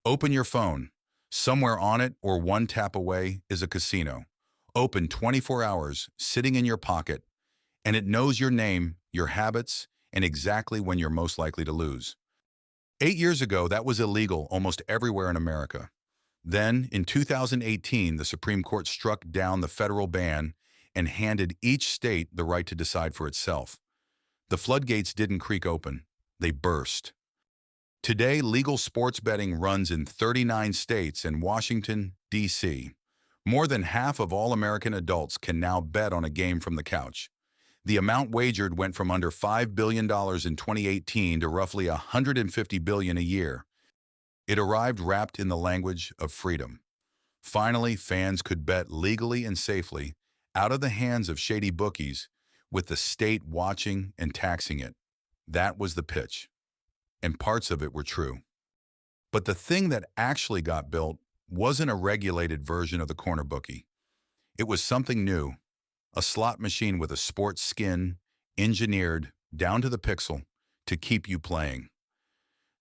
Open your phone. Somewhere on it or one tap away is a casino. Open 24 hours, sitting in your pocket, and it knows your name, your habits, and exactly when you're most likely to lose. 8 years ago, that was illegal almost everywhere in America. Then, in 2018, the Supreme Court struck down the federal ban and handed each state the right to decide for itself. The floodgates didn't creak open. They burst. Today, legal sports betting runs in 39 states and Washington, D.C. More than half of all American adults can now bet on a game from the couch. The amount wagered went from under $5 billion in 2018 to roughly $150 billion a year. It arrived wrapped in the language of freedom. Finally, fans could bet legally and safely, out of the hands of shady bookies, with the state watching and taxing it. That was the pitch. And parts of it were true. But the thing that actually got built wasn't a regulated version of the corner bookie. It was something new, a slot machine with a sports skin, engineered, down to the pixel, to keep you playing.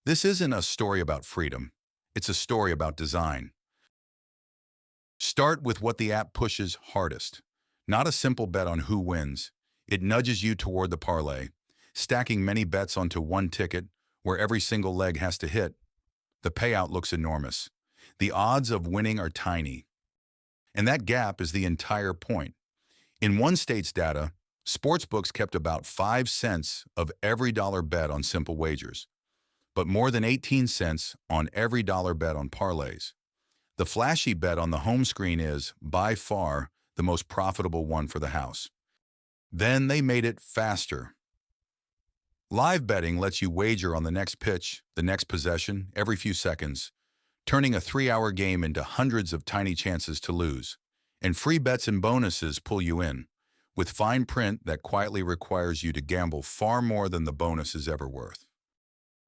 This isn't a story about freedom. It's a story about design. Start with what the app pushes hardest. Not a simple bet on who wins. It nudges you toward the parlay, stacking many bets onto one ticket where every single leg has to hit. The payout looks enormous. The odds of winning are tiny. And that gap is the entire point. In one state's data, sportsbooks kept about 5 cents of every dollar bet on simple wagers, but more than 18 cents on every dollar bet on parlays. The flashy bet on the home screen is, by far, the most profitable one for the house. Then they made it faster. Live betting lets you wager on the next pitch, the next possession, every few seconds, turning a 3-hour game into hundreds of tiny chances to lose. And free bets and bonuses pull you in, with fine print that quietly requires you to gamble far more than the bonus is ever worth.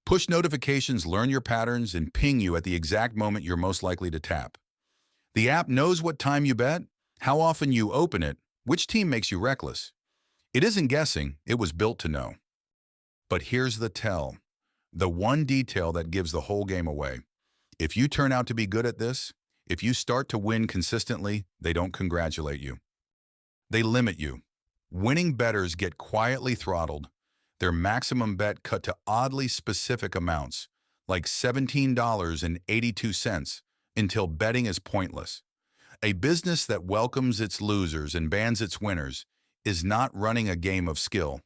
Push notifications learn your patterns and ping you at the exact moment you're most likely to tap. The app knows what time you bet, how often you open it, which team makes you reckless. It isn't guessing, it was built to know. But here's the tell, the one detail that gives the whole game away. If you turn out to be good at this, if you start to win consistently, they don't congratulate you. They limit you. Winning bettors get quietly throttled, their maximum bet cut to oddly specific amounts, like $17.82, until betting is pointless. A business that welcomes its losers and bans its winners is not running a game of skill.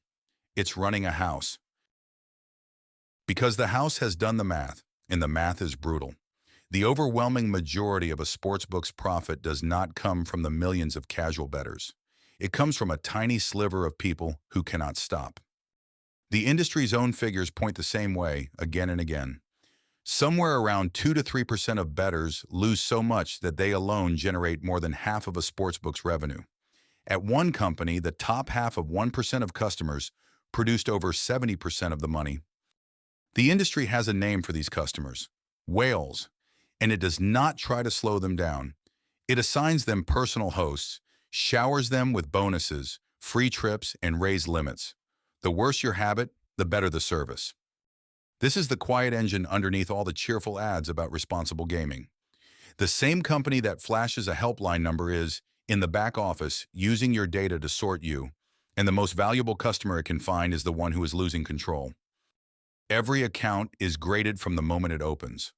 It's running a house. Because the house has done the math, and the math is brutal. The overwhelming majority of a sportsbook's profit does not come from the millions of casual bettors. It comes from a tiny sliver of people who cannot stop. The industry's own figures point the same way again and again. Somewhere around 2 to 3% of bettors lose so much that they alone generate more than half of a sportsbook's revenue. At one company, the top half of 1% of customers produced over 70% of the money. The industry has a name for these customers, whales, and it does not try to slow them down. It assigns them personal hosts, showers them with bonuses, free trips, and raised limits. The worse your habit, the better the service. This is the quiet engine underneath all the cheerful ads about responsible gaming. The same company that flashes a helpline number is, in the back office, using your data to sort you, and the most valuable customer it can find is the one who is losing control. Every account is graded from the moment it opens.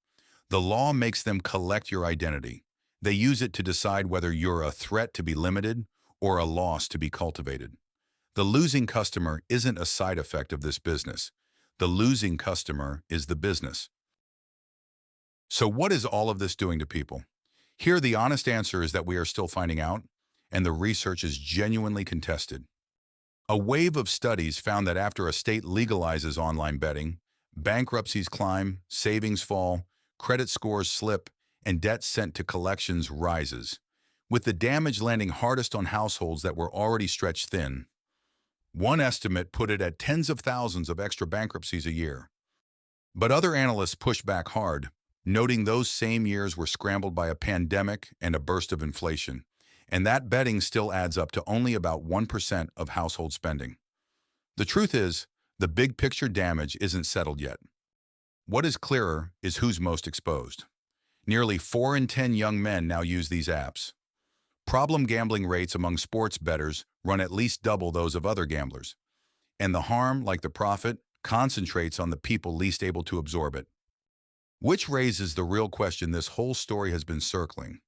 The law makes them collect your identity. They use it to decide whether you're a threat to be limited or a loss to be cultivated. The losing customer isn't a side effect of this business. The losing customer is the business. So what is all of this doing to people? Here, the honest answer is that we are still finding out, and the research is genuinely contested. A wave of studies found that after a state legalizes online betting, bankruptcies climb, savings fall, credit scores slip, and debt sent to collections rises, with the damage landing hardest on households that were already stretched thin. One estimate put it at tens of thousands of extra bankruptcies a year. But other analysts pushed back hard, noting those same years were scrambled by a pandemic and a burst of inflation, and that betting still adds up to only about 1% of household spending. The truth is, the big picture damage isn't settled yet. What is clearer is who's most exposed. Nearly 4 in 10 young men now use these apps. Problem gambling rates among sports bettors run at least double those of other gamblers. And the harm, like the profit, concentrates on the people least able to absorb it. Which raises the real question this whole story has been circling.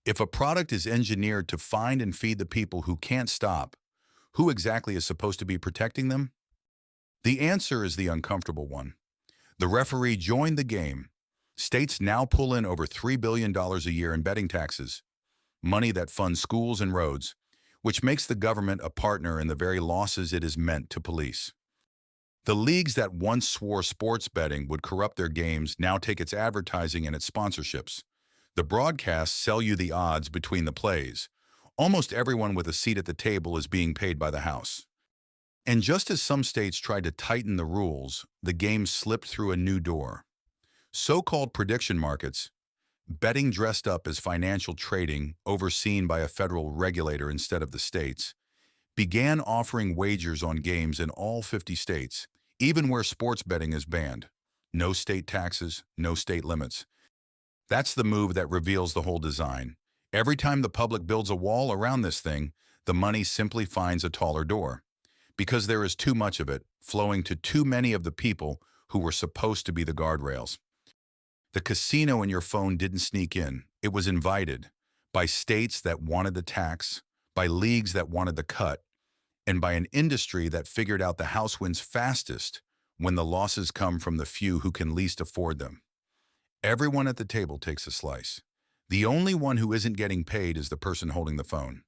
If a product is engineered to find and feed the people who can't stop, who exactly is supposed to be protecting them? The answer is the uncomfortable one. The referee joined the game. States now pull in over $3 billion a year in betting taxes, money that funds schools and roads, which makes the government a partner in the very losses it is meant to police. The leagues that once swore sports betting would corrupt their games now take its advertising and its sponsorships. The broadcasts sell you the odds between the plays. Almost everyone with a seat at the table is being paid by the house. And just as some states tried to tighten the rules, the game slipped through a new door. So-called prediction markets, betting dressed up as financial trading overseen by a federal regulator instead of the states, began offering wagers on games in all 50 states, even where sports betting is banned. No state taxes, no state limits. That's the move that reveals the whole design. Every time the public builds a wall around this thing, the money simply finds a taller door. Because there is too much of it, flowing to too many of the people who were supposed to be the guardrails. The casino in your phone didn't sneak in. It was invited by states that wanted the tax, by leagues that wanted the cut, and by an industry that figured out the house wins fastest when the losses come from the few who can least afford them. Everyone at the table takes a slice. The only one who isn't getting paid is the person holding the phone.